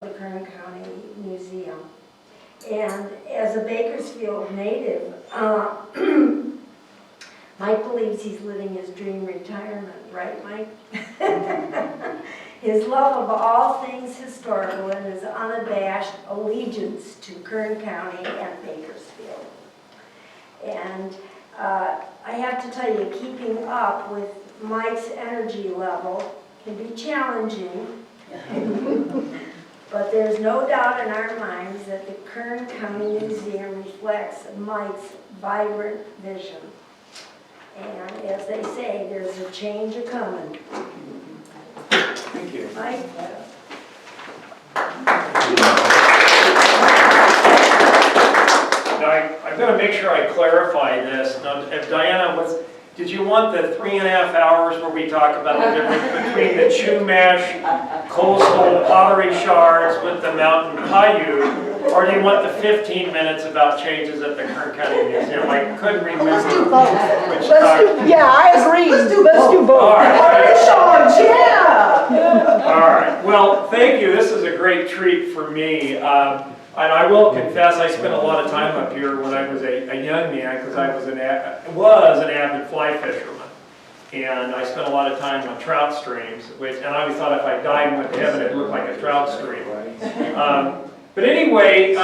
the Kern County Museum. And as a Bakersfield native, Mike believes he's living his dream retirement, right, Mike? His love of all things historical and his unabashed allegiance to Kern County and Bakersfield. And I have to tell you, keeping up with Mike's energy level can be challenging. But there's no doubt in our minds that the Kern County Museum reflects Mike's vibrant vision. And as they say, there's a change a-coming. Thank you. Mike? Now, I've got to make sure I clarify this. Now, if Diana did you want the 3.5 hours where we talk about the difference between the Chumash coastal pottery shards with the mountain Paiute, or do you want the 15 minutes about changes at the Kern County Museum? I couldn't remember. Let's do both. Which Yeah, I agree. Let's do both. All right. Pottery shards, yeah. All right. Well, thank you. This is a great treat for me. And I will confess, I spent a lot of time up here when I was a young man, because I was an avid fly fisherman. And I spent a lot of time on trout streams, and I always thought if I died and went to heaven, it'd look like a trout stream. But anyway,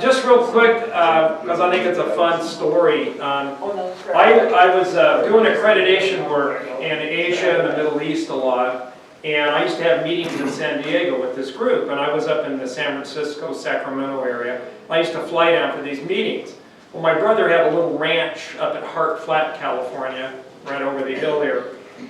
just real quick, because I think it's a fun story. I was doing accreditation work in Asia and the Middle East a lot. And I used to have meetings in San Diego with this group, and I was up in the San Francisco, Sacramento area. I used to fly down for these meetings. Well, my brother had a little ranch up at Hart Flat, California, right over the hill there.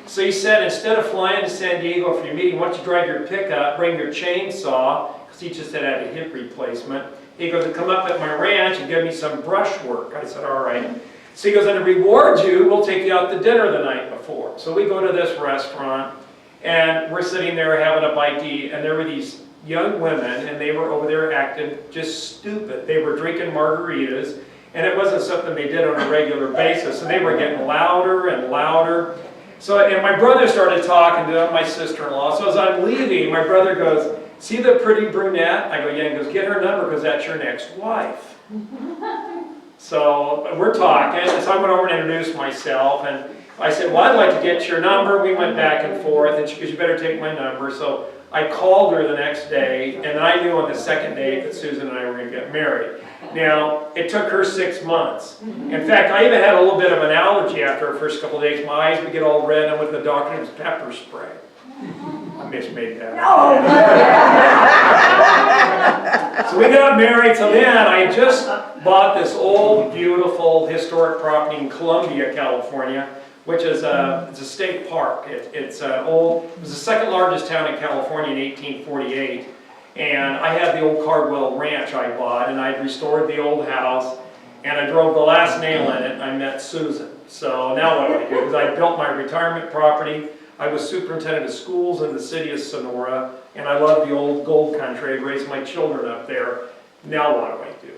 So he said, instead of flying to San Diego for your meeting, why don't you drive your pickup, bring your chainsaw, because he just had a hip replacement. He goes, to come up at my ranch and give me some brush work. I said, all right. So he goes, and to reward you, we'll take you out to dinner the night before. So we go to this restaurant. And we're sitting there having a bite to eat, and there were these young women, and they were over there acting just stupid. They were drinking margaritas, and it wasn't something they did on a regular basis, so they were getting louder and louder. So, and my brother started talking to my sister-in-law, so as I'm leaving, my brother goes, see the pretty brunette? I go, yeah, and he goes, get her number, because that's your next wife. So we're talking, so I went over and introduced myself, and I said, well, I'd like to get your number. We went back and forth, and she goes, you better take my number. So I called her the next day, and I knew on the second date that Susan and I were going to get married. Now, it took her 6 months. In fact, I even had a little bit of an allergy after our first couple of days. My eyes would get all red, and with the doctor, it was pepper spray. I mismade that. No. So we got married. So then I just bought this old, beautiful, historic property in Columbia, California, which is it's a state park. It was the second largest town in California in 1848. And I had the old Cardwell Ranch I bought, and I'd restored the old house, and I drove the last nail in it, and I met Susan. So now what do I do? Because I built my retirement property. I was superintendent of schools in the city of Sonora, and I love the old gold country. I raised my children up there. Now what do I do?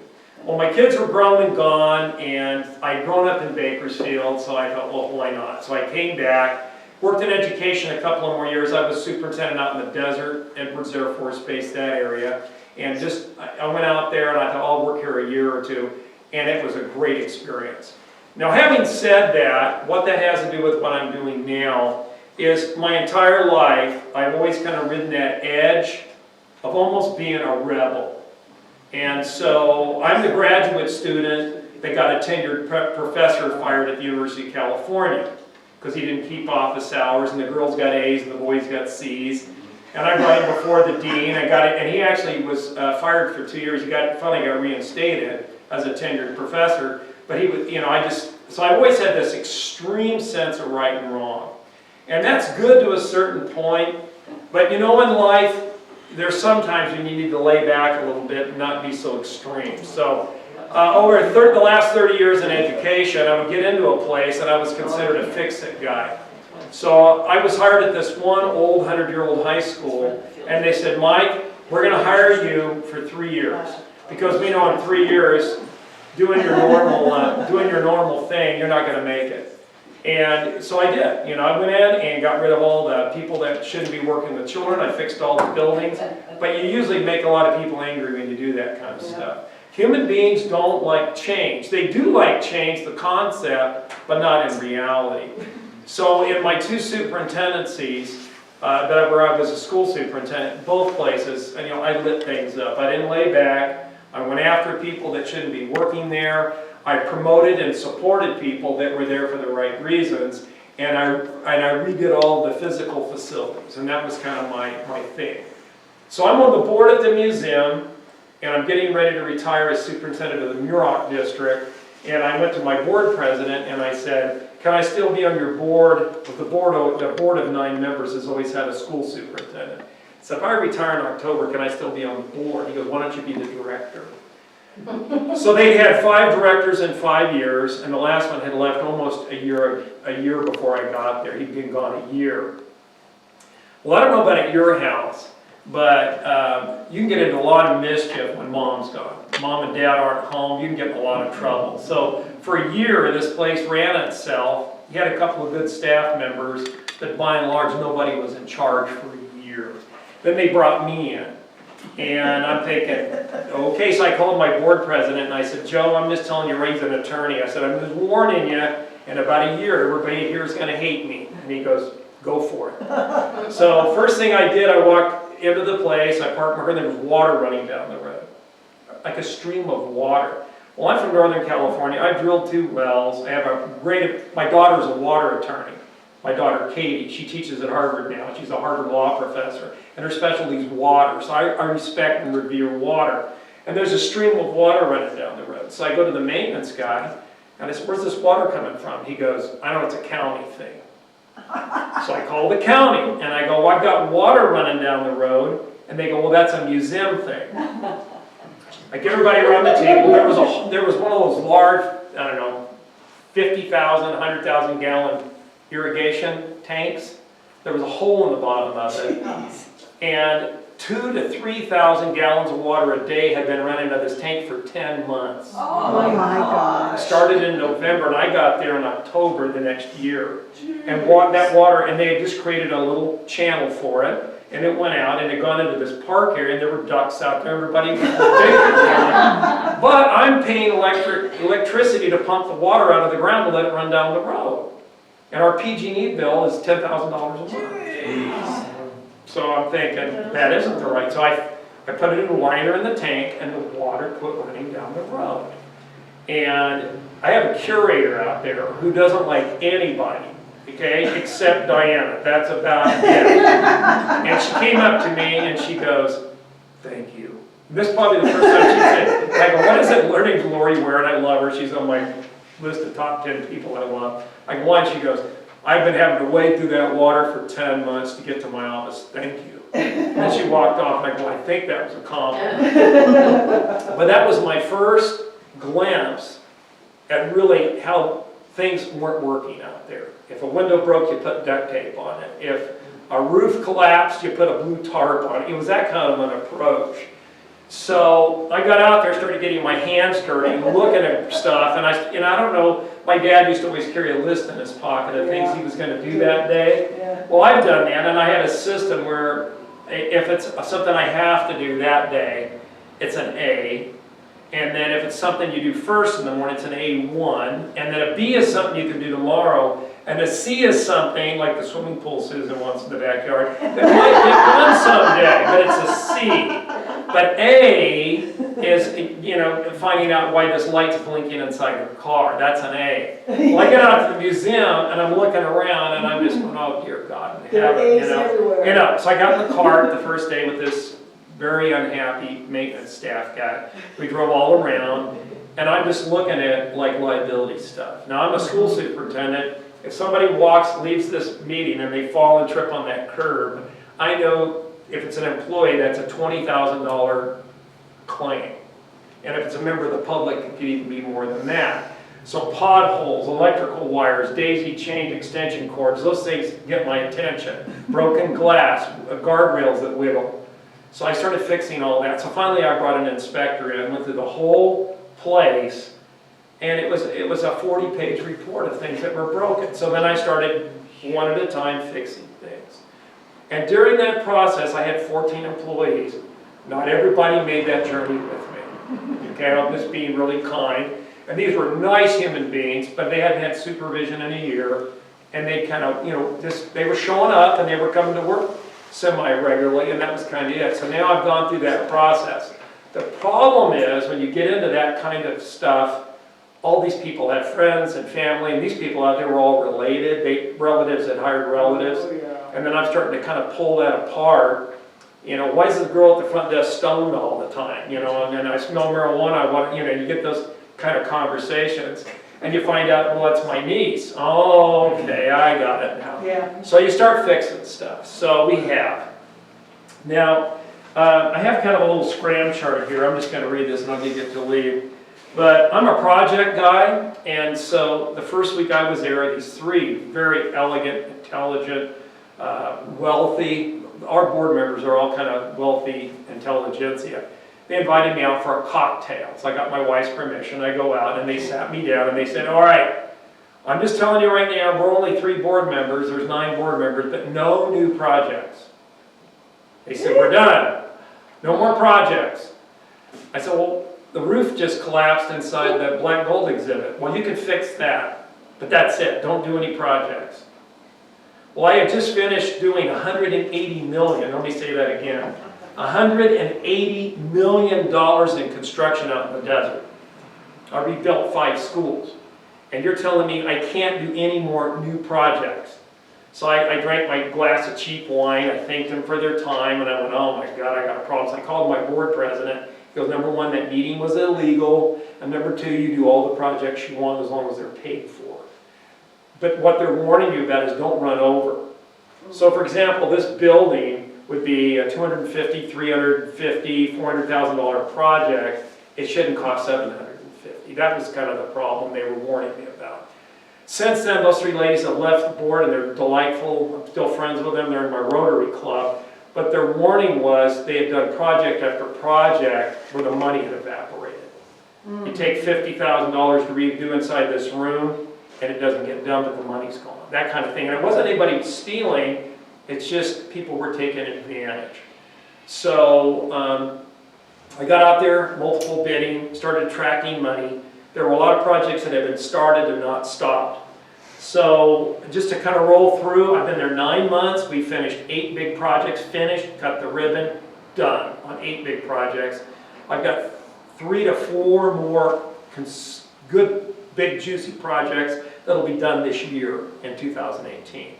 Well, my kids were grown and gone, and I'd grown up in Bakersfield, so I thought, well, why not? So I came back, worked in education a couple of more years. I was superintendent out in the desert, Edwards Air Force Base, that area. And I went out there, and I thought, I'll work here a year or two, and it was a great experience. Now, having said that, what that has to do with what I'm doing now is my entire life, I've always kind of ridden that edge of almost being a rebel. And so I'm the graduate student that got a tenured professor fired at the University of California because he didn't keep office hours, and the girls got A's and the boys got C's. And I brought him before the dean. I got it, and he actually was fired for 2 years. He finally got reinstated as a tenured professor. But he was, so I've always had this extreme sense of right and wrong. And that's good to a certain point. But in life, there's sometimes when you need to lay back a little bit and not be so extreme. So over the last 30 years in education, I would get into a place and I was considered a fix-it guy. So I was hired at this one old 100-year-old high school, and they said, Mike, we're going to hire you for 3 years. Because we know in 3 years, doing your normal thing, you're not going to make it. And so I did, you know, I went in and got rid of all the people that shouldn't be working with children. I fixed all the buildings. But you usually make a lot of people angry when you do that kind of stuff. Human beings don't like change. They do like change, the concept, but not in reality. So in my 2 superintendencies, where I was a school superintendent, both places, and, you know, I lit things up. I didn't lay back. I went after people that shouldn't be working there. I promoted and supported people that were there for the right reasons, and I redid all the physical facilities, and that was kind of my thing. So I'm on the board at the museum, and I'm getting ready to retire as superintendent of the Muroc district, and I went to my board president and I said, can I still be on your board? The board of 9 members has always had a school superintendent. So if I retire in October, can I still be on the board? He goes, why don't you be the director? So they had 5 directors in 5 years, and the last one had left almost a year before I got there. He'd been gone a year. Well, I don't know about at your house, but you can get into a lot of mischief when mom's gone. Mom and dad aren't home, you can get in a lot of trouble. So for a year, this place ran itself. You had a couple of good staff members, but by and large, nobody was in charge for a year. Then they brought me in. And I'm thinking, okay, so I called my board president and I said, Joe, I'm just telling you, Ray's an attorney. I said, I'm just warning you, in about a year, everybody here is going to hate me. And he goes, go for it. So first thing I did, I walked into the place, I parked my car, and there was water running down the road. Like a stream of water. Well, I'm from Northern California. I drilled 2 wells. I have my daughter's a water attorney. My daughter, Katie, she teaches at Harvard now. She's a Harvard law professor. And her specialty is water. So I respect and revere water. And there's a stream of water running down the road. So I go to the maintenance guy, and I said, where's this water coming from? He goes, I know, it's a county thing. So I call the county, and I go, well, I've got water running down the road. And they go, well, that's a museum thing. I get everybody around the table. There was one of those large, I don't know, 50,000, 100,000 gallon irrigation tanks. There was a hole in the bottom of it. And 2,000 to 3,000 gallons of water a day had been running out of this tank for 10 months. Oh my gosh. It started in November, and I got there in October the next year. And that water, and they had just created a little channel for it. And it went out, and it gone into this park area, and there were ducks out there. Everybody was but I'm paying electricity to pump the water out of the ground to let it run down the road. And our PG&E bill is $10,000 a month. So I'm thinking, that isn't the right. So I put it in a liner in the tank, and the water quit running down the road. And I have a curator out there who doesn't like anybody, okay, except Diana. That's about it. And she came up to me and she goes, thank you. And this is probably the first time she said, I go, what is it learning Glory where? And I love her. She's on my list of top 10 people I love. I go on, she goes, I've been having to wade through that water for 10 months to get to my office. Thank you. And then she walked off, and I go, I think that was a compliment. But that was my first glimpse at really how things weren't working out there. If a window broke, you put duct tape on it. If a roof collapsed, you put a blue tarp on it. It was that kind of an approach. So I got out there, started getting my hands dirty, looking at stuff, and I don't know, my dad used to always carry a list in his pocket of things he was going to do that day. Well, I've done that, and I had a system where if it's something I have to do that day, it's an A. And then if it's something you do first in the morning, it's an A1. And then a B is something you can do tomorrow. And a C is something, like the swimming pool Susan wants in the backyard, that might get done someday, but it's a C. But A is, you know, finding out why this light's blinking inside your car. That's an A. Well, I get out to the museum, and I'm looking around, and I'm just going, oh, dear God in heaven, you know. So I got in the car the first day with this very unhappy maintenance staff guy. We drove all around, and I'm just looking at like liability stuff. Now I'm a school superintendent. If somebody leaves this meeting and they fall and trip on that curb, I know if it's an employee, that's a $20,000 claim. And if it's a member of the public, it could even be more than that. So potholes, electrical wires, daisy chain extension cords, those things get my attention. Broken glass, guardrails that wiggle. So I started fixing all that. So finally I brought an inspector in, went through the whole place, And it was a 40-page report of things that were broken. So then I started one at a time fixing things. And during that process, I had 14 employees. Not everybody made that journey with me. Okay, I'm just being really kind. And these were nice human beings, but they hadn't had supervision in a year. And they kind of, they were showing up and they were coming to work semi-regularly, and that was kind of it. So now I've gone through that process. The problem is, when you get into that kind of stuff, all these people have friends and family, and these people out there were all related. Relatives had hired relatives. Oh, yeah. And then I'm starting to kind of pull that apart. Why is this girl at the front desk stoned all the time? And then I smell marijuana. You get those kind of conversations. And you find out, well, that's my niece. Oh, okay, I got it now. Yeah. So you start fixing stuff. So we have. Now, I have kind of a little scram chart here. I'm just going to read this and I'll give you to leave. But I'm a project guy, and so the first week I was there, these three very elegant, intelligent, wealthy, our board members are all kind of wealthy intelligentsia. They invited me out for a cocktail. So I got my wife's permission. I go out and they sat me down and they said, all right, I'm just telling you right now, we're only 3 board members. There's 9 board members, but no new projects. They said, we're done. No more projects. I said, well, the roof just collapsed inside the Black Gold exhibit. Well, you can fix that, but that's it. Don't do any projects. Well, I had just finished doing $180 million. Let me say that again. $180 million in construction out in the desert. I rebuilt 5 schools. And you're telling me I can't do any more new projects. So I drank my glass of cheap wine. I thanked them for their time. And I went, oh my God, I got a problem. So I called my board president. He goes, number 1, that meeting was illegal. And number 2, you do all the projects you want as long as they're paid for. But what they're warning you about is don't run over. So for example, this building would be a $250,000, $350,000, $400,000 project. It shouldn't cost $750,000. That was kind of the problem they were warning me about. Since then, those 3 ladies have left the board and they're delightful. I'm still friends with them. They're in my Rotary Club. But their warning was they had done project after project where the money had evaporated. You take $50,000 to redo inside this room and it doesn't get done, but the money's gone. That kind of thing. And it wasn't anybody stealing. It's just people were taking advantage. So I got out there, multiple bidding, started tracking money. There were a lot of projects that had been started and not stopped. So just to kind of roll through, I've been there 9 months. We finished 8 big projects, finished, cut the ribbon, done on 8 big projects. I've got 3 to 4 more good, big, juicy projects that'll be done this year in 2018.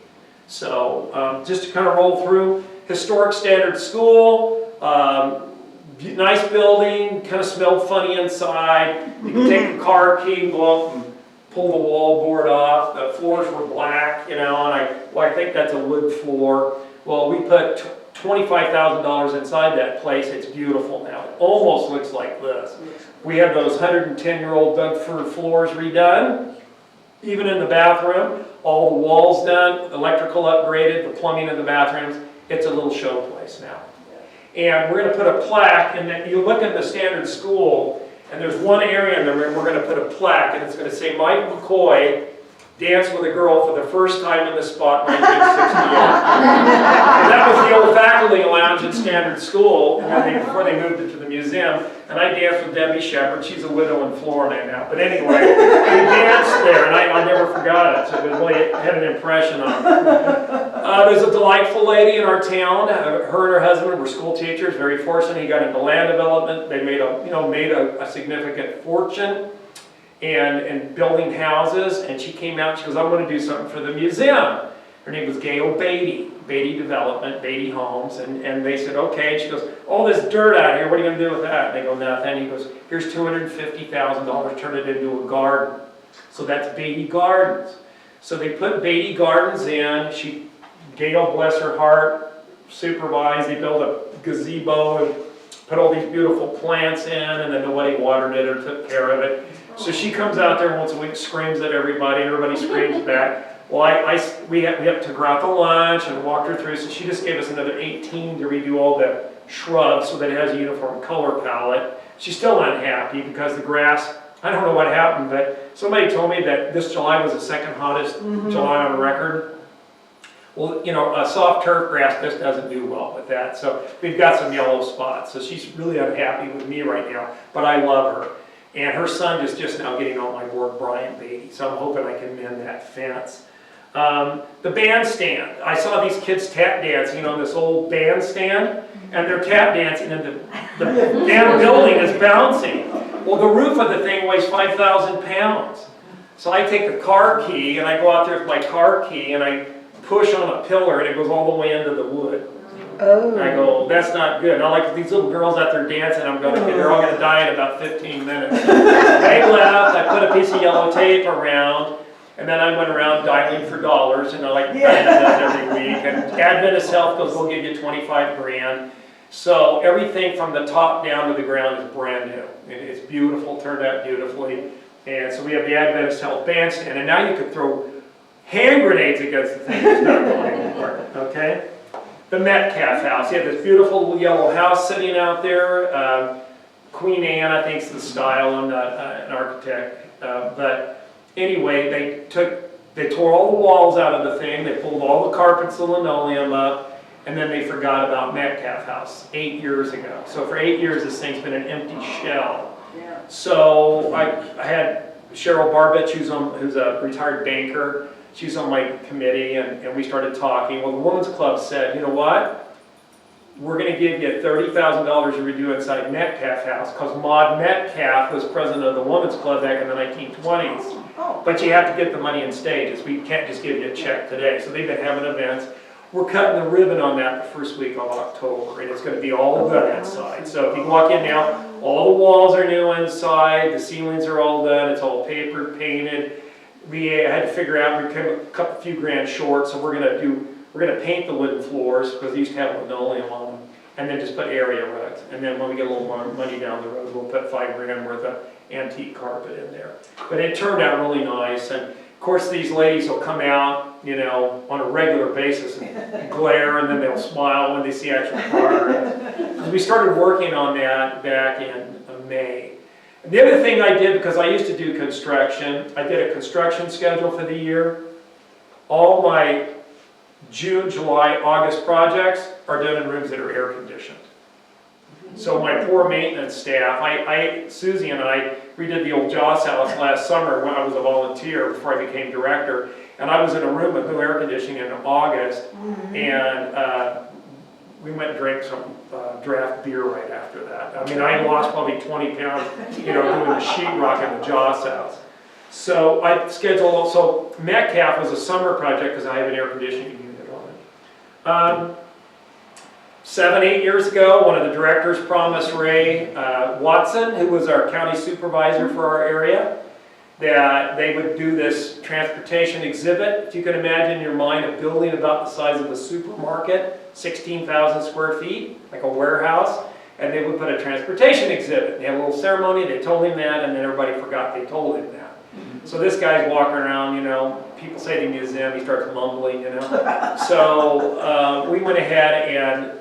So just to kind of roll through, historic standard school, nice building, kind of smelled funny inside. You can take a car key, go up and pull the wall board off. The floors were black, and I think that's a wood floor. Well, we put $25,000 inside that place. It's beautiful now. It almost looks like this. We have those 110-year-old Doug fir floors redone, even in the bathroom. All the walls done, electrical upgraded, the plumbing in the bathrooms. It's a little show place now. And we're going to put a plaque, and then you look at the standard school, and there's one area in the room we're going to put a plaque, and it's going to say, Mike McCoy danced with a girl for the first time in the spot in 1968. That was the old faculty lounge at standard school before they moved it to the museum. And I danced with Debbie Shepard. She's a widow in Florida now. But anyway, we danced there, and I never forgot it. So it really had an impression on me. There's a delightful lady in our town. Her and her husband were school teachers. Very fortunate. He got into land development. They made a significant fortune and building houses. And she came out. She goes, I'm going to do something for the museum. Her name was Gail Beatty Development, Beatty Homes, and they said, okay. And she goes, all this dirt out here, what are you going to do with that? And they go, nothing. He goes, here's $250,000, turn it into a garden. So that's Beatty Gardens. So they put Beatty Gardens in. Gail, bless her heart, supervised. They built a gazebo and put all these beautiful plants in, and then nobody watered it or took care of it. So she comes out there once a week, screams at everybody, and everybody screams back. Well, we have to go out to lunch and walk her through, so she just gave us another 18 to redo all the shrubs so that it has a uniform color palette. She's still unhappy because the grass I don't know what happened, but somebody told me that this July was the second hottest July on record. Well, you know, soft turf grass just doesn't do well with that, so we've got some yellow spots. So she's really unhappy with me right now, but I love her. And her son is just now getting on my board, Brian Beatty, so I'm hoping I can mend that fence. The bandstand. I saw these kids tap dancing on this old bandstand, and they're tap dancing, and the damn building is bouncing. Well, the roof of the thing weighs 5,000 pounds. So I take the car key, and I go out there with my car key, and I push on a pillar, and it goes all the way into the wood. Oh. And I go, that's not good. Now, like these little girls out there dancing, I'm going, okay, they're all going to die in about 15 minutes. They left, I put a piece of yellow tape around, and then I went around dialing for dollars, and I like Diana does every week. And Adventist Health goes, we'll give you 25 grand. So everything from the top down to the ground is brand new. It's beautiful, turned out beautifully. And so we have the Adventist Health bandstand, and now you could throw hand grenades against the thing that's not going anywhere, okay? The Metcalf house, you have this beautiful little yellow house sitting out there. Queen Anne, I think, is the style. I'm not an architect, but anyway, they tore all the walls out of the thing. They pulled all the carpets, the linoleum up, and then they forgot about Metcalf house 8 years ago. So for 8 years, this thing's been an empty shell. Yeah. So I had Cheryl Barbich, who's a retired banker. She's on my committee, and we started talking. Well, the Women's Club said, you know what? We're going to give you $30,000 to redo inside Metcalf House, because Maud Metcalf was president of the Women's Club back in the 1920s. Oh. But you have to get the money in stages. We can't just give you a check today. So they've been having events. We're cutting the ribbon on that the first week of October, and it's going to be all done inside. So if you walk in now, all the walls are new inside, the ceilings are all done, it's all papered, painted. We had to figure out, we came a few grand short, so we're gonna paint the wooden floors, because they used to have linoleum on them, and then just put area rugs. And then when we get a little more money down the road, we'll put 5 grand worth of antique carpet in there. But it turned out really nice, and of course these ladies will come out, you know, on a regular basis and glare, and then they'll smile when they see actual progress. We started working on that back in May. The other thing I did, because I used to do construction, I did a construction schedule for the year. All my June, July, August projects are done in rooms that are air conditioned. So my poor maintenance staff, Susie and I redid the old Joss house last summer when I was a volunteer before I became director. And I was in a room with no air conditioning in August, and we went and drank some draft beer right after that. I mean, I lost probably 20 pounds, you know, doing the sheetrock in the Joss house. So I scheduled, so Metcalf was a summer project because I have an air conditioning unit on it. 7, 8 years ago, one of the directors promised Ray Watson, who was our county supervisor for our area, that they would do this transportation exhibit. If you can imagine in your mind a building about the size of a supermarket, 16,000 square feet, like a warehouse, and they would put a transportation exhibit. They had a little ceremony, they told him that, and then everybody forgot they told him that. So this guy's walking around, you know, people say the museum, he starts mumbling, you know. So we went ahead and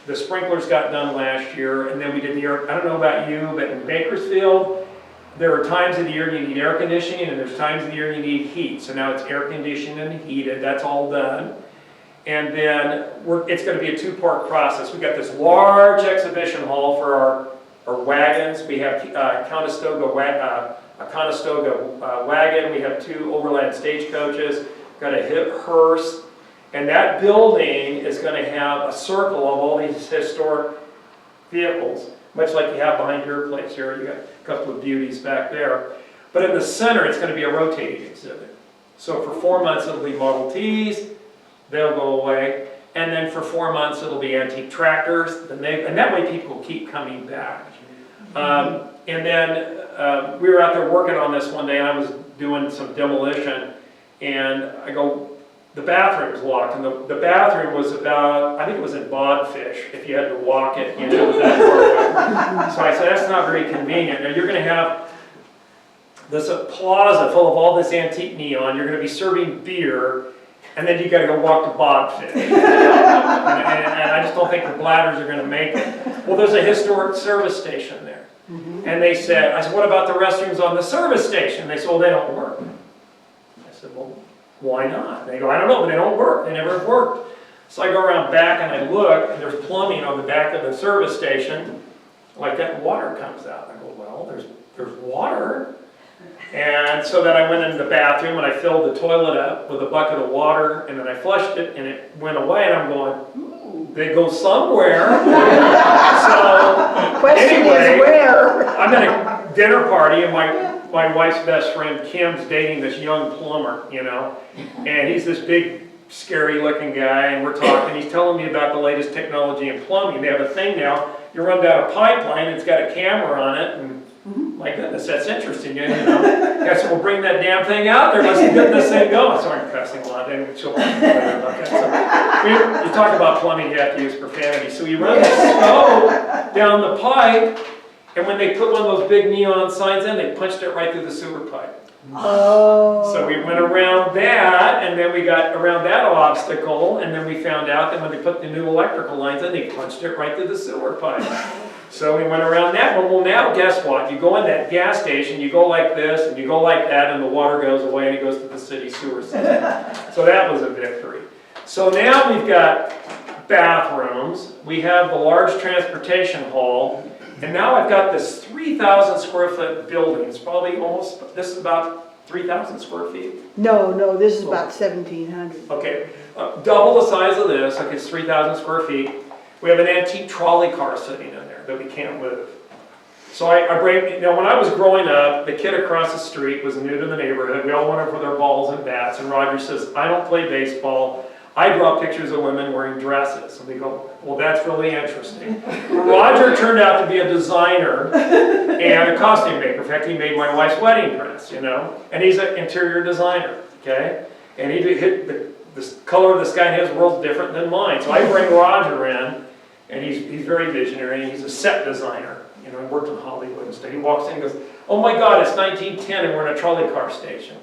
the sprinklers got done last year, and then we did the air, I don't know about you, but in Bakersfield, there are times of the year you need air conditioning, and there's times of the year you need heat. So now it's air conditioned and heated, that's all done. And then it's going to be a 2-part process. We've got this large exhibition hall for our wagons. We have a Conestoga wagon. We have 2 overland stagecoaches. We've got a hearse. And that building is going to have a circle of all these historic vehicles, much like you have behind your place here. You got a couple of beauties back there. But in the center, it's going to be a rotating exhibit. So for 4 months, it'll be Model Ts. They'll go away. And then for 4 months, it'll be antique tractors. And that way people keep coming back. And then we were out there working on this one day, and I was doing some demolition. And I go, the bathroom's locked. And the bathroom was about, I think it was in Bodfish, if you had to walk it, you know, that far. So I said, that's not very convenient. Now you're going to have this plaza full of all this antique neon. You're going to be serving beer. And then you got to go walk to Bodfish. and I just don't think the bladders are going to make it. Well, there's a historic service station there. And they said, I said, what about the restrooms on the service station? They said, well, they don't work. I said, well, why not? They go, I don't know, but they don't work. They never have worked. So I go around back and I look, and there's plumbing on the back of the service station. Like that, water comes out. I go, well, there's water. And so then I went into the bathroom and I filled the toilet up with a bucket of water, and then I flushed it and it went away, and I'm going, ooh, they go somewhere. So Question anyway, is where? I'm at a dinner party, and my wife's best friend Kim's dating this young plumber, you know, and he's this big, scary looking guy, and we're talking, he's telling me about the latest technology in plumbing. They have a thing now, you run down a pipeline, it's got a camera on it, and my goodness, that's interesting, you know. Yeah, so we'll bring that damn thing out there, let's get this thing going. So I'm cussing a lot, and she'll talk about that. So, you talk about plumbing, you have to use profanity. So you run the stove down the pipe, and when they put one of those big neon signs in, they punched it right through the sewer pipe. Oh. So we went around that, and then we got around that obstacle, and then we found out that when they put the new electrical lines in, they punched it right through the sewer pipe. So we went around that one. Well, now guess what? You go in that gas station, you go like this, and you go like that, and the water goes away, and it goes to the city sewer system. So that was a victory. So now we've got bathrooms, we have the large transportation hall, and now I've got this 3,000 square foot building. It's probably almost, this is about 3,000 square feet. No, this is about 1,700. Okay, double the size of this, like it's 3,000 square feet. We have an antique trolley car sitting in there that we can't move. So I bring, you know, when I was growing up, the kid across the street was new to the neighborhood. We all went over their balls and bats, and Roger says, I don't play baseball. I draw pictures of women wearing dresses. And we go, well, that's really interesting. Roger turned out to be a designer and a costume maker. In fact, he made my wife's wedding dress, you know, and he's an interior designer, okay? And he hit the color of the sky in his world's different than mine. So I bring Roger in, and he's very visionary, and he's a set designer. You know, he worked in Hollywood and stuff. He walks in and goes, oh my God, it's 1910 and we're in a trolley car station.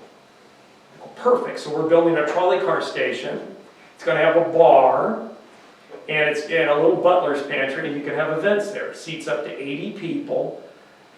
I go, perfect, so we're building a trolley car station. It's going to have a bar, and it's in a little butler's pantry, and you can have events there. It seats up to 80 people,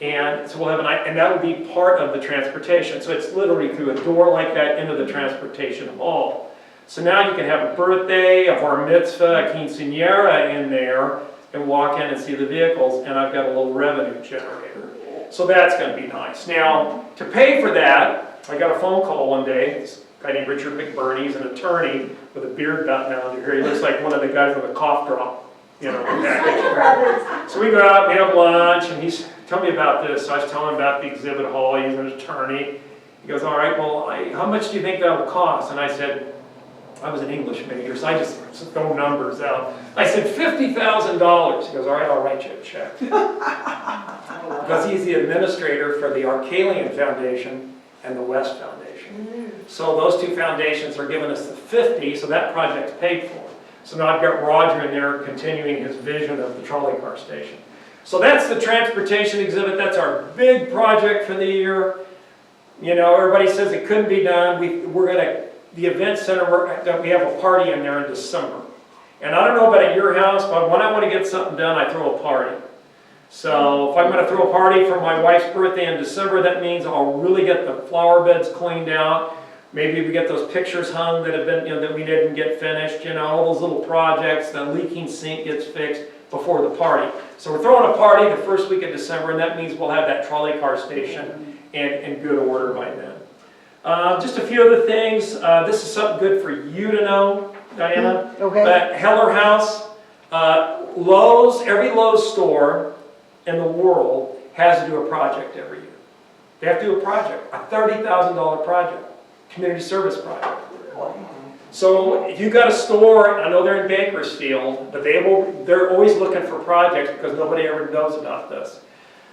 and so we'll have and that'll be part of the transportation. So it's literally through a door like that into the transportation hall. So now you can have a birthday, a bar mitzvah, a quinceañera in there, and walk in and see the vehicles, and I've got a little revenue generator. So that's going to be nice. Now, to pay for that, I got a phone call one day. This guy named Richard McBurney, he's an attorney with a beard button down here. He looks like one of the guys with a cough drop, you know, package. So we go out, we have lunch, and he's telling me about this. So I was telling him about the exhibit hall. He's an attorney. He goes, all right, well, how much do you think that will cost? And I said, I was an English major, so I just throw numbers out. I said, $50,000. He goes, all right, I'll write you a check. Because he's the administrator for the Arkalian Foundation and the West Foundation. So those two foundations are giving us the 50, so that project's paid for. So now I've got Roger in there continuing his vision of the trolley car station. So that's the transportation exhibit. That's our big project for the year. You know, everybody says it couldn't be done. The event center, we have a party in there in December. And I don't know about at your house, but when I want to get something done, I throw a party. So if I'm going to throw a party for my wife's birthday in December, that means I'll really get the flower beds cleaned out. Maybe we get those pictures hung that have been, you know, that we didn't get finished, you know, all those little projects, the leaking sink gets fixed before the party. So we're throwing a party the first week of December, and that means we'll have that trolley car station in good order by then. Just a few other things. This is something good for you to know, Diana. Okay. But Heller House, Lowe's, every Lowe's store in the world has to do a project every year. They have to do a project, a $30,000 project, community service project. So if you've got a store, I know they're in Bakersfield, but they're always looking for projects because nobody ever knows about this.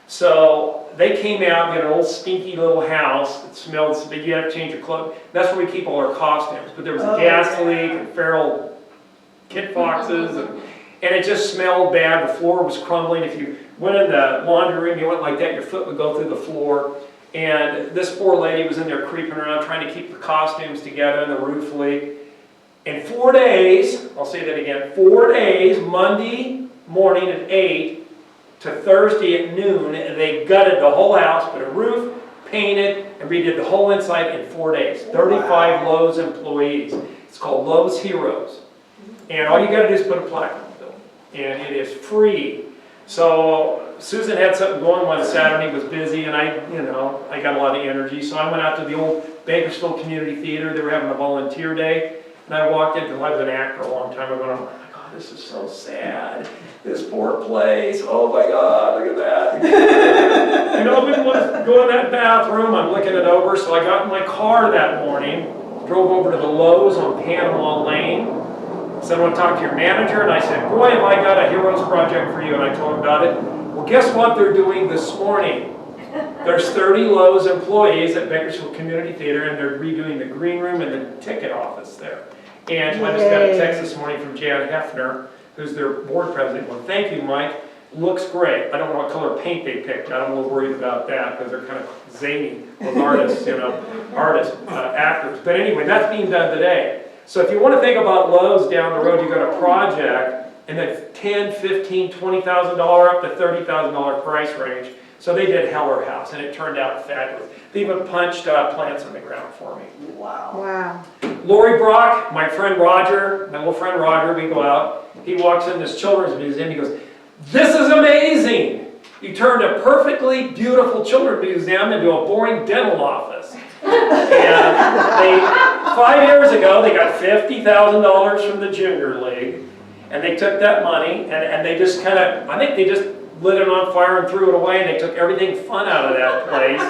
So they came out, we had an old stinky little house that smelled so bad you had to change your clothes. That's where we keep all our costumes. But there was a gas leak and feral kid foxes, and it just smelled bad. The floor was crumbling. If you went in the laundry room, you went like that, your foot would go through the floor. And this poor lady was in there creeping around trying to keep the costumes together, and the roof leaked. In 4 days, I'll say that again, 4 days, Monday morning at 8, to Thursday at noon, and they gutted the whole house, put a roof, painted, and redid the whole inside in 4 days. 35 Lowe's employees. It's called Lowe's Heroes. And all you gotta do is put a plaque on the building. And it is free. So Susan had something going one Saturday, was busy, and I got a lot of energy. So I went out to the old Bakersfield Community Theater. They were having a volunteer day. And I walked in, because I was an actor a long time ago, and I'm like, oh my God, this is so sad. This poor place. Oh my God, look at that. And I've been going to that bathroom. I'm looking it over. So I got in my car that morning, drove over to the Lowe's on Panama Lane. Said, I want to talk to your manager. And I said, boy, have I got a heroes project for you. And I told him about it. Well, guess what they're doing this morning? There's 30 Lowe's employees at Bakersfield Community Theater, and they're redoing the green room and the ticket office there. And I just got a text this morning from Jan Hefner, who's their board president. Well, thank you, Mike. Looks great. I don't know what color paint they picked. I'm a little worried about that because they're kind of zany, those artists, actors. But anyway, that's being done today. So if you want to think about Lowe's down the road, you got a project in the $10,000, $15,000, $20,000 up to $30,000 price range. So they did Heller House, and it turned out fabulous. They even punched plants in the ground for me. Wow. Wow. Lori Brock, my friend Roger, my little friend Roger, we go out. He walks in this children's museum. He goes, "This is amazing. You turned a perfectly beautiful children's museum into a boring dental office." And 5 years ago, they got $50,000 from the Junior League. And they took that money, and they just kind of, I think they just lit it on fire and threw it away, and they took everything fun out of that place.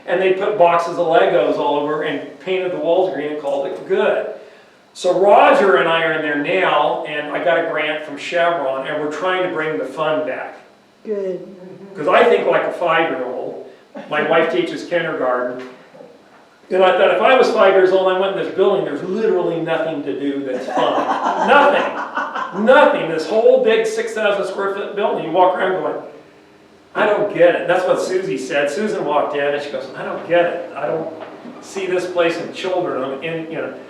And they put boxes of Legos all over and painted the walls green and called it good. So Roger and I are in there now, and I got a grant from Chevron, and we're trying to bring the fun back. Good. Because I think like a 5-year-old. My wife teaches kindergarten. And I thought if I was 5 years old and I went in this building, there's literally nothing to do that's fun. Nothing. Nothing. This whole big 6,000 square foot building, you walk around going, I don't get it. That's what Susie said. Susan walked in and she goes, I don't get it. I don't see this place in children.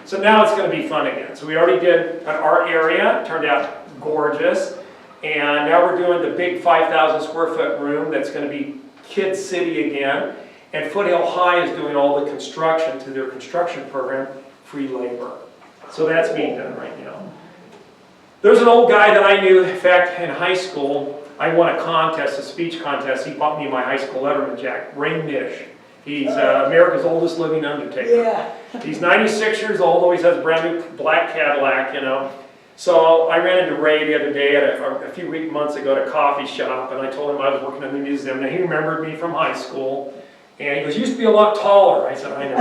So now it's going to be fun again. So we already did an art area. It turned out gorgeous. And now we're doing the big 5,000 square foot room that's going to be Kid City again. And Foothill High is doing all the construction to their construction program, free labor. So that's being done right now. There's an old guy that I knew, in fact, in high school. I won a contest, a speech contest. He bought me my high school Letterman jacket, Ray Mish. He's America's oldest living undertaker. Yeah. He's 96 years old, always has a brand new black Cadillac, So I ran into Ray the other day a few months ago at a coffee shop, and I told him I was working in the museum. Now he remembered me from high school. And he goes, "You used to be a lot taller." I said, "I know."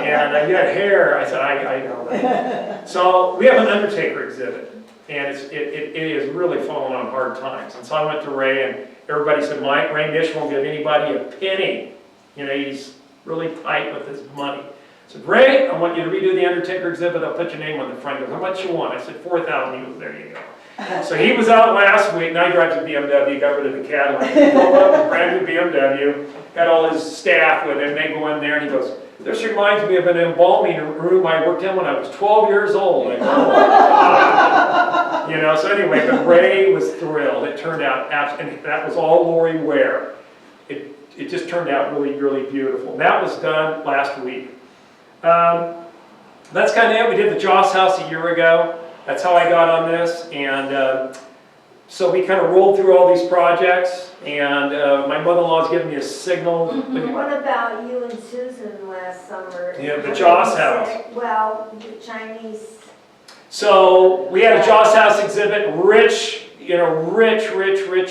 And you had hair. I said, I know that. So we have an Undertaker exhibit, and it is really falling on hard times. And so I went to Ray, and everybody said, "Mike, Ray Mish won't give anybody a penny. He's really tight with his money." I said, "Ray, I want you to redo the Undertaker exhibit. I'll put your name on the front." He goes, "How much you want?" I said, $4,000. He goes, "There you go." So he was out last week. Now he drives a BMW. Got rid of the Cadillac. He pulled up a brand new BMW. Got all his staff with him. They go in there, and he goes, "This reminds me of an embalming room I worked in when I was 12 years old." I go, "Oh my God." So anyway, but Ray was thrilled. It turned out absolutely, and that was all Lori Ware. It just turned out really, really beautiful. That was done last week. That's kind of it. We did the Joss House a year ago. That's how I got on this, and so we kind of rolled through all these projects, and my mother-in-law's given me a signal. What about you and Susan last summer? Yeah, the Joss House. Well, the Chinese. So we had a Joss House exhibit, rich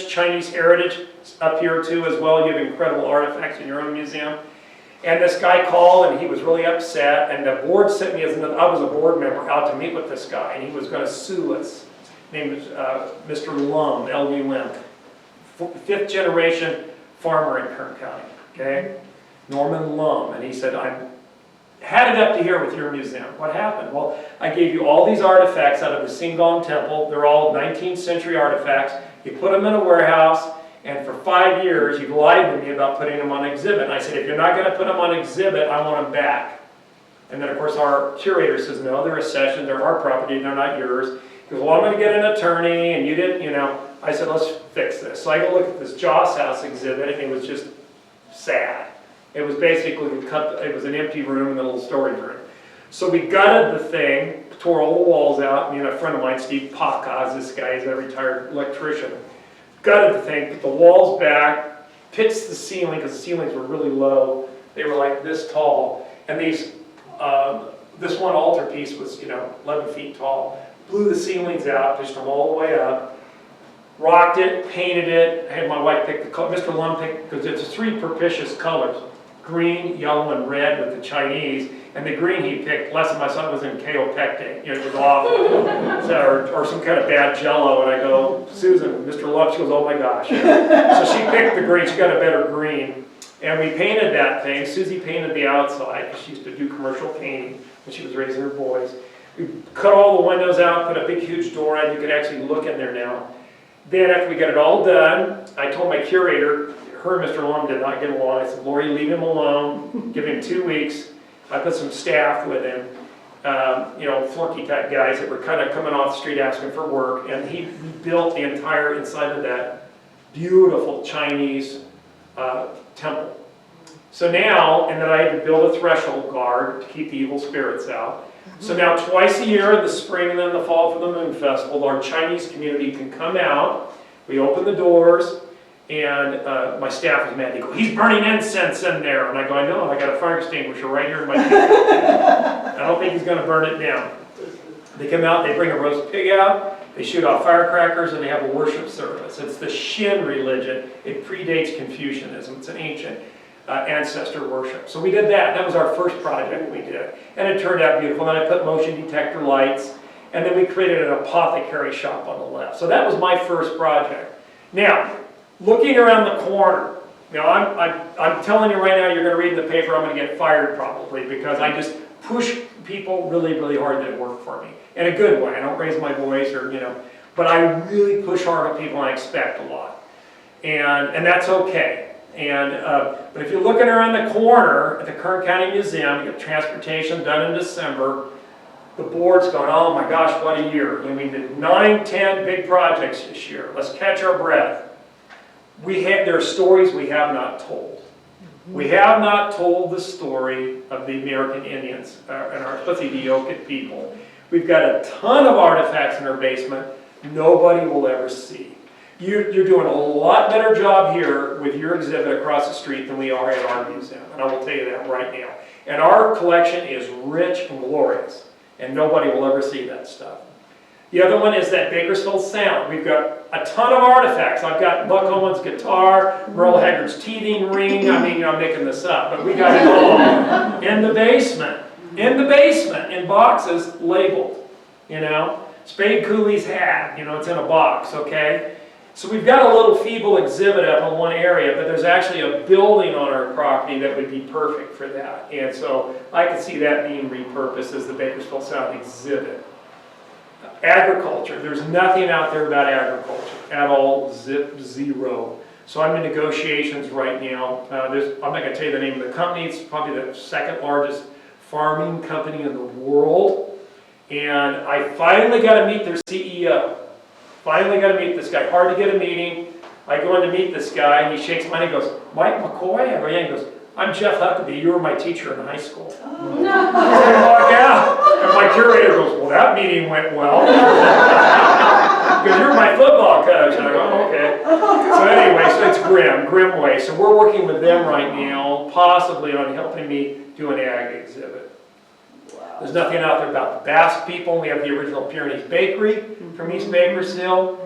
Chinese heritage up here too as well. You have incredible artifacts in your own museum. And this guy called, and he was really upset, and the board sent me, I was a board member, out to meet with this guy, and he was going to sue us. His name is Mr. Lum, L-U-M, 5th generation farmer in Kern County, okay? Norman Lum, and he said, "I'm had it up to here with your museum." What happened? Well, I gave you all these artifacts out of the Singong Temple. They're all 19th century artifacts. You put them in a warehouse, and for 5 years, you've lied to me about putting them on exhibit. And I said, if you're not going to put them on exhibit, I want them back. And then, of course, our curator says, no, they're a session, they're our property, they're not yours. He goes, well, I'm going to get an attorney, and you didn't, I said, let's fix this. So I go look at this Joss House exhibit, and it was just sad. It was basically it was an empty room and a little storage room. So we gutted the thing, tore all the walls out. A friend of mine, Steve Pakaz, this guy is a retired electrician, gutted the thing, put the walls back, pitched the ceiling, because the ceilings were really low. They were like this tall. And this one altarpiece was, 11 feet tall. Blew the ceilings out, pushed them all the way up, rocked it, painted it. I had my wife pick the color. Mr. Lum picked, because it's 3 propitious colors, green, yellow, and red with the Chinese. And the green he picked, last time I saw it was in Kaopecte. It was awful. or some kind of bad jello. And I go, Susan, Mr. Lum, she goes, oh my gosh. So she picked the green, she got a better green. And we painted that thing. Susie painted the outside, because she used to do commercial painting when she was raising her boys. We cut all the windows out, put a big, huge door in. You could actually look in there now. Then after we got it all done, I told my curator, her and Mr. Lum did not get along. I said, Lori, leave him alone. Give him 2 weeks. I put some staff with him, flunky type guys that were kind of coming off the street asking for work. And he built the entire inside of that beautiful Chinese temple. So now, and then I had to build a threshold guard to keep the evil spirits out. So now twice a year, in the spring and then the fall for the Moon Festival, our Chinese community can come out. We open the doors, and my staff is mad. They go, he's burning incense in there. And I go, I know, I got a fire extinguisher right here in my kitchen. I don't think he's going to burn it down. They come out, they bring a roast pig out, they shoot off firecrackers, and they have a worship service. It's the Shin religion. It predates Confucianism. It's an ancient ancestor worship. So we did that. That was our first project we did. And it turned out beautiful. And I put motion detector lights. And then we created an apothecary shop on the left. So that was my first project. Now, looking around the corner, I'm telling you right now, you're going to read in the paper, I'm going to get fired probably, because I just push people really, really hard that work for me. In a good way. I don't raise my voice but I really push hard on people and I expect a lot. And that's okay. But if you're looking around the corner at the Kern County Museum, you get transportation done in December, the board's going, oh my gosh, what a year. We did 9, 10 big projects this year. Let's catch our breath. There are stories we have not told. We have not told the story of the American Indians, and especially the Yokit people. We've got a ton of artifacts in our basement nobody will ever see. You're doing a lot better job here with your exhibit across the street than we are at our museum, and I will tell you that right now. And our collection is rich and glorious, and nobody will ever see that stuff. The other one is that Bakersfield sound. We've got a ton of artifacts. I've got Buck Owens' guitar, Merle Haggard's teething ring. I'm making this up, but we got it all in the basement. In the basement, in boxes labeled, Spade Cooley's hat, it's in a box, okay? So we've got a little feeble exhibit up in one area, but there's actually a building on our property that would be perfect for that. And so I could see that being repurposed as the Bakersfield Sound exhibit. Agriculture, there's nothing out there about agriculture at all, zero. So I'm in negotiations right now. I'm not going to tell you the name of the company. It's probably the second largest farming company in the world. And I finally got to meet their CEO. Finally got to meet this guy. Hard to get a meeting. I go in to meet this guy, and he shakes my hand and goes, Mike McCoy? I go, yeah. He goes, I'm Jeff Huckabee. You were my teacher in high school. Oh, no. I walk out, and my curator goes, well, that meeting went well. Because you're my football coach. And I go, oh, okay. So anyway, so it's Grimway. So we're working with them right now, possibly on helping me do an ag exhibit. There's nothing out there about the Basque people. We have the original Pyrenees Bakery from East Bakersfield.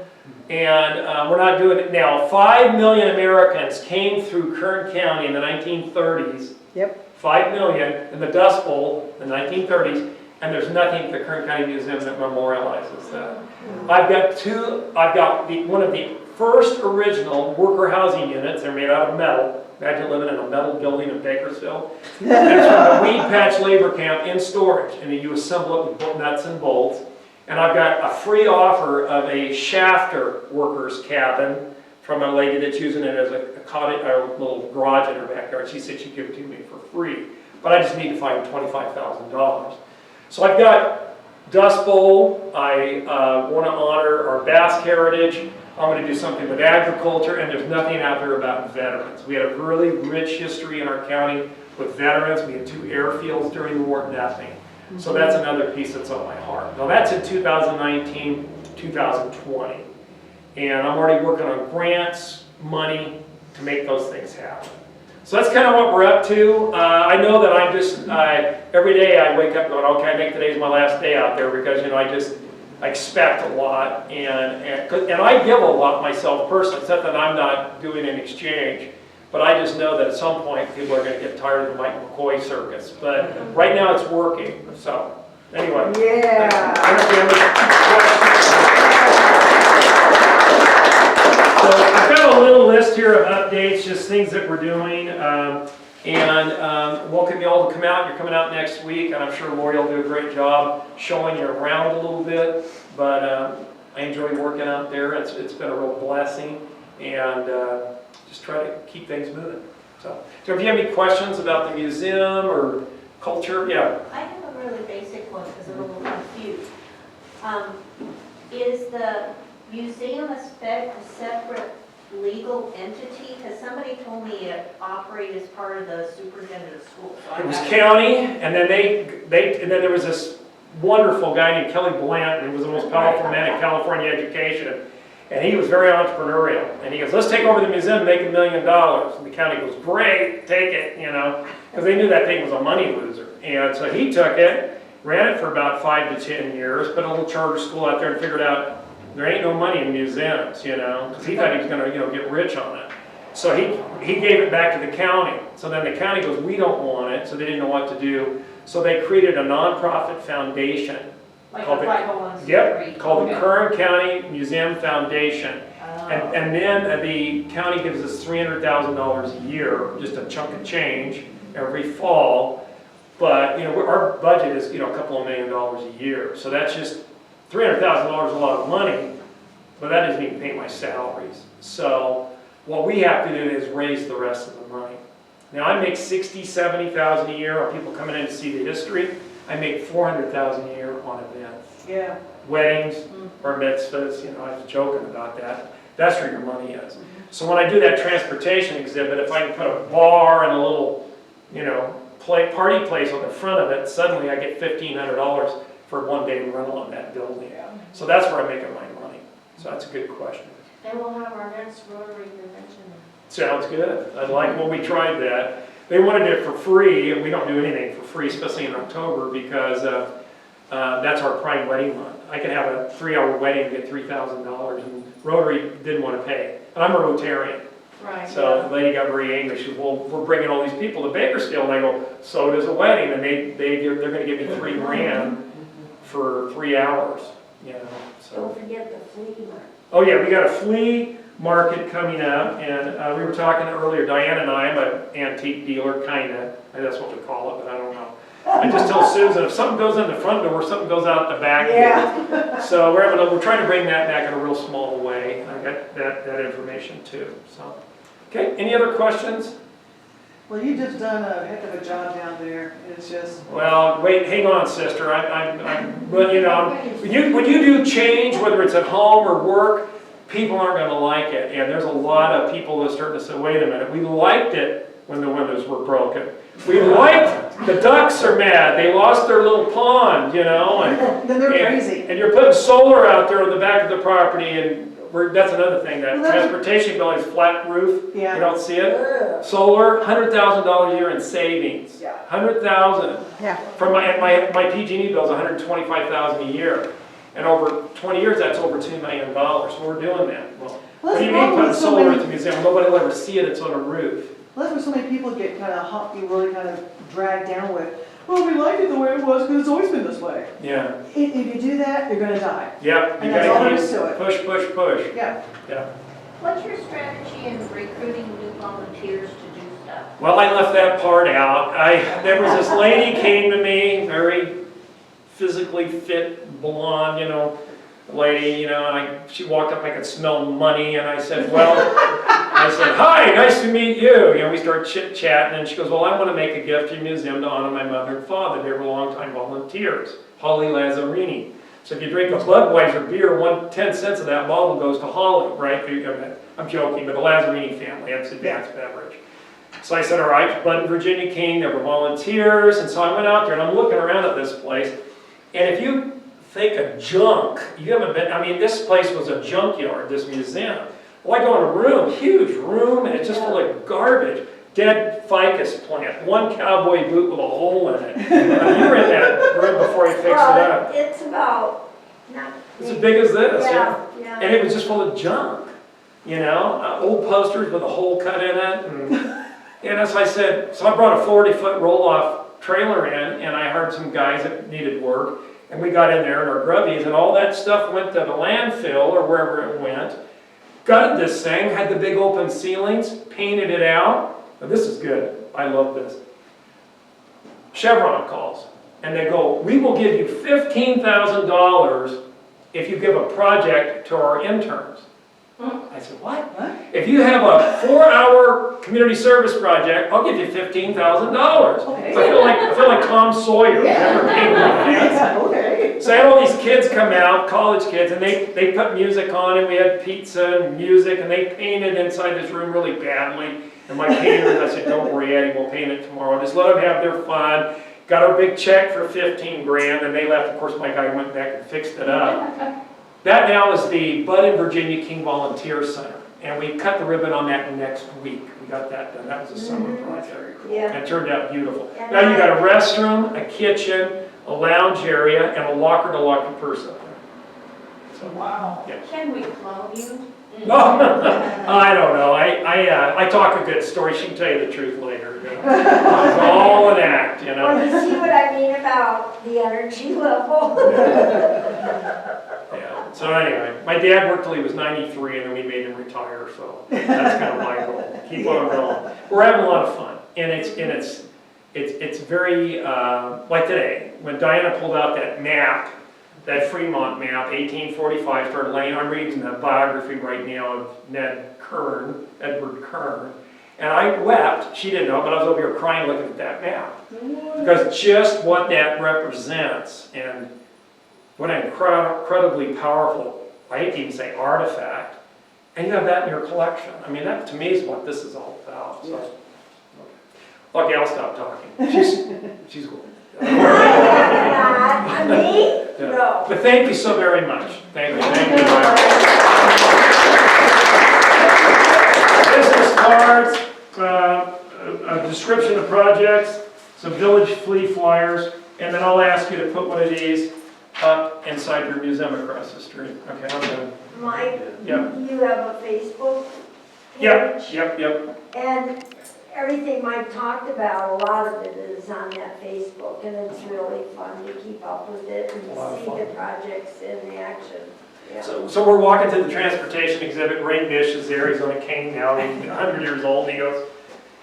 And we're not doing it now. 5 million Americans came through Kern County in the 1930s. Yep. 5 million in the Dust Bowl in the 1930s. And there's nothing at the Kern County Museum that memorializes that. I've got one of the first original worker housing units. They're made out of metal. Imagine living in a metal building in Bakersfield. And it's from the Weed Patch Labor Camp in storage. And then you assemble it with nuts and bolts. And I've got a free offer of a shafter worker's cabin from a lady that's using it as a cottage, a little garage in her backyard. She said she'd give it to me for free. But I just need to find $25,000. So I've got Dust Bowl, I want to honor our Basque heritage. I'm going to do something with agriculture, and there's nothing out there about veterans. We had a really rich history in our county with veterans. We had 2 airfields during the war, nothing. So that's another piece that's on my heart. Now that's in 2019, 2020. And I'm already working on grants, money to make those things happen. So that's kind of what we're up to. I know that I'm just, every day I wake up going, okay, I think today's my last day out there because, you know, I expect a lot and I give a lot myself personally. It's not that I'm not doing an exchange, but I just know that at some point people are going to get tired of the McCoy circus. But right now it's working. So anyway. Yeah. So I've got a little list here of updates, just things that we're doing, and welcome you all to come out. You're coming out next week, and I'm sure Lori will do a great job showing you around a little bit, but I enjoy working out there. It's been a real blessing, and just try to keep things moving. So if you have any questions about the museum or culture, yeah. I have a really basic one because I'm a little confused. Is the museum a separate legal entity? Because somebody told me it operated as part of the superintendent of schools. So It was county, and then and then there was this wonderful guy named Kelly Blant, who was the most powerful man in California education, and he was very entrepreneurial. And he goes, "Let's take over the museum and make $1 million." And the county goes, "Great, take it," you know, because they knew that thing was a money loser. And so he took it, ran it for about 5 to 10 years, put a little charter school out there, and figured out there ain't no money in museums, you know, because he thought he was going to, you know, get rich on it. So he gave it back to the county. So then the county goes, "We don't want it," so they didn't know what to do. So they created a nonprofit foundation. like called a 501c3. Yep, called the Okay. Kern County Museum Foundation. Oh. And then the county gives us $300,000 a year, just a chunk of change every fall. But, you know, our budget is, you know, a couple of $1 million a year. So that's just $300,000 is a lot of money, but that doesn't even pay my salaries. So what we have to do is raise the rest of the money. Now I make $60,000, $70,000 a year on people coming in to see the history. I make $400,000 a year on events. Yeah. Weddings, bar mitzvahs, you know, I was joking about that. That's where your money is. So when I do that transportation exhibit, if I can put a bar and a little, you know, party place on the front of it, suddenly I get $1,500 for 1 day rental on that building. So that's where I'm making my money. So that's a good question. And we'll have our next Rotary convention. Sounds good. I like when we tried that. They wanted it for free, and we don't do anything for free, especially in October, because that's our prime wedding month. I can have a 3-hour wedding and get $3,000, and Rotary didn't want to pay. And I'm a Rotarian. Right. So the lady got very angry. She said, "Well, we're bringing all these people to Bakersfield." And I go, "So does a wedding." And they're going to give me $3 grand for 3 hours, you know. So. Don't forget the flea market. Oh yeah, we got a flea market coming up, and we were talking earlier, Diane and I, I'm an antique dealer, kinda, that's what we call it, but I don't know. I just tell Susan, if something goes in the front door, something goes out the back door. Yeah. So we're trying to bring that back in a real small way. I got that information too, so. Okay, any other questions? Well, you just done a heck of a job down there. It's just, Well, wait, hang on, sister. But you know, when you do change, whether it's at home or work, people aren't going to like it. And there's a lot of people that are starting to say, "Wait a minute, we liked it when the windows were broken. We liked the ducks are mad. They lost their little pond, you know." And then they're crazy. And you're putting solar out there on the back of the property, and that's another thing. That Well, that's- transportation building's flat roof. Yeah. You don't see it. Ugh. Solar, $100,000 a year in savings. Yeah. 100,000. Yeah. From my PG&E bill is $125,000 a year, and over 20 years that's over $2 million. So we're doing that. Well, what do you mean putting solar at the museum? Nobody will ever see it. It's on a roof. Well, that's where so many people get kind of you really kind of dragged down with. Well, we liked it the way it was because it's always been this way. Yeah. If you do that, you're going to die. Yep. And that's all there is to it. Push, push, push. Yeah. Yeah. What's your strategy in recruiting new volunteers to do stuff? Well, I left that part out. There was this lady came to me, very physically fit, blonde, you know, lady, you know, and she walked up, I could smell money, and I said, well, I said, hi, nice to meet you. You know, we started chit-chatting, and she goes, well, I want to make a gift to your museum to honor my mother and father. They were longtime volunteers, Holly Lazzarini. So if you drink a Budweiser beer, 10 cents of that bottle goes to Holly, right? I'm joking, but the Lazzarini family, that's advanced beverage. So I said, all right, Bud and Virginia King, they were volunteers, and so I went out there, and I'm looking around at this place, and if you think of junk, you haven't been, I mean, this place was a junkyard, this museum. Well, I go in a room, huge room, and it's just full of garbage. Dead ficus plant, one cowboy boot with a hole in it. You were in that room before he fixed it up. It's about, not. It's as big as this, Yeah, yeah. And it was just full of junk, you know, old posters with a hole cut in it. And as I said, so I brought a 40-foot roll-off trailer in, and I hired some guys that needed work, and we got in there in our grubbies, and all that stuff went to the landfill or wherever it went. Gutted this thing, had the big open ceilings, painted it out. Now this is good. I love this. Chevron calls, and they go, we will give you $15,000 if you give a project to our interns. I said, what? If you have a 4-hour community service project, I'll give you $15,000. Okay. So I feel like Tom Sawyer. Remember King Yeah, okay. So I had all these kids come out, college kids, and they put music on, and we had pizza and music, and they painted inside this room really badly. And my painters, I said, don't worry, Eddie, we'll paint it tomorrow. Just let them have their fun. Got our big check for 15 grand, and they left. Of course, my guy went back and fixed it up. That now is the Bud and Virginia King Volunteer Center. And we cut the ribbon on that next week. We got that done. That was a summer project. Yeah. And it turned out beautiful. And Now you got a restroom, a kitchen, a lounge area, and a locker to lock your purse up there. So, Wow. yeah. Can we clone you? I don't know. I talk a good story. She can tell you the truth later. You know? It's all an act, you know. Well, you see what I mean about the energy level? Yeah. So anyway, my dad worked till he was 93, and then we made him retire. So that's kind of my goal. Keep on going. We're having a lot of fun, and it's very like today when Diana pulled out that map. That Fremont map, 1845, started laying. I'm reading the biography right now of Edward Kern. And I wept, she didn't know, but I was over here crying looking at that map. Because just what that represents, and what an incredibly powerful, I hate to even say artifact, and you have that in your collection. I mean, that to me is what this is all about. So. Okay, I'll stop talking. She's cool. Not me? Yeah. No. But thank you so very much. Thank you. Business cards, a description of projects, some village flea flyers, and then I'll ask you to put one of these up inside your museum across the street. Okay, I'm done. Mike, Yep. you have a Facebook page? Yep. And everything Mike talked about, a lot of it is on that Facebook, and it's really fun to keep up with it and A lot of see fun. the projects in action. Yeah. So we're walking to the transportation exhibit. Ray Bish is there. He's on a cane now. He's 100 years old. He goes,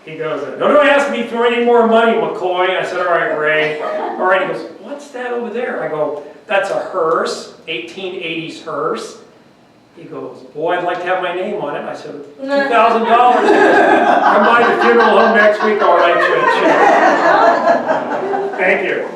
don't ask me for any more money, McCoy. I said, all right, Ray. All right. He goes, what's that over there? I go, that's a hearse, 1880s hearse. He goes, boy, I'd like to have my name on it. I said, $2,000. Come by the funeral home next week. All right, Church. Thank you.